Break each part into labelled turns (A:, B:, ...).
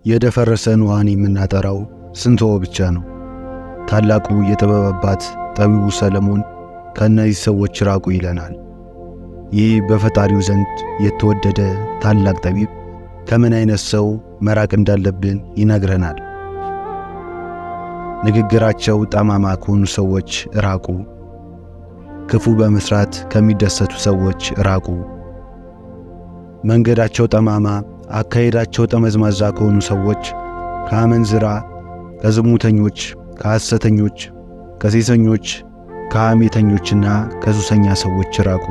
A: የደፈረሰን ውሃን የምናጠራው ስንተወው ብቻ ነው። ታላቁ የጥበብ አባት ጠቢቡ ሰለሞን ከእነዚህ ሰዎች ራቁ ይለናል። ይህ በፈጣሪው ዘንድ የተወደደ ታላቅ ጠቢብ ከምን አይነት ሰው መራቅ እንዳለብን ይነግረናል። ንግግራቸው ጠማማ ከሆኑ ሰዎች ራቁ። ክፉ በመስራት ከሚደሰቱ ሰዎች ራቁ። መንገዳቸው ጠማማ፣ አካሄዳቸው ጠመዝማዛ ከሆኑ ሰዎች፣ ከአመንዝራ፣ ከዝሙተኞች፣ ከሐሰተኞች፣ ከሴሰኞች፣ ከሐሜተኞችና ከሱሰኛ ሰዎች ራቁ።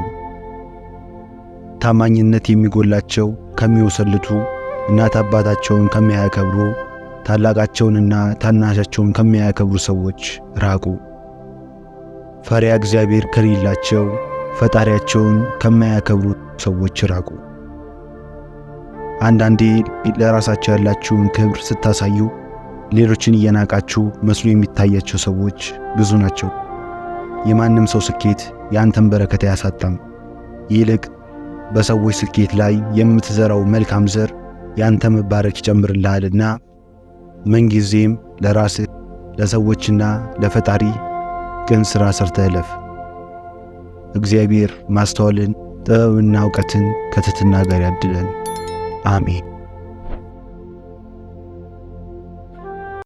A: ታማኝነት የሚጎላቸው ከሚወሰልቱ፣ እናት አባታቸውን ከሚያከብሩ፣ ታላቃቸውንና ታናሻቸውን ከሚያከብሩ ሰዎች ራቁ። ፈሪያ እግዚአብሔር ከሌላቸው፣ ፈጣሪያቸውን ከማያከብሩ ሰዎች ራቁ። አንዳንዴ ለራሳቸው ያላችሁን ክብር ስታሳዩ ሌሎችን እየናቃችሁ መስሎ የሚታያቸው ሰዎች ብዙ ናቸው። የማንም ሰው ስኬት ያንተን በረከት አያሳጣም። ይልቅ በሰዎች ስኬት ላይ የምትዘራው መልካም ዘር ያንተ መባረክ ይጨምርልሃልና ምንጊዜም ለራስህ ለሰዎችና ለፈጣሪ ቅን ሥራ ሰርተህ እለፍ። እግዚአብሔር ማስተዋልን ጥበብና ዕውቀትን ከትሕትና ጋር ያድለን። አሜን።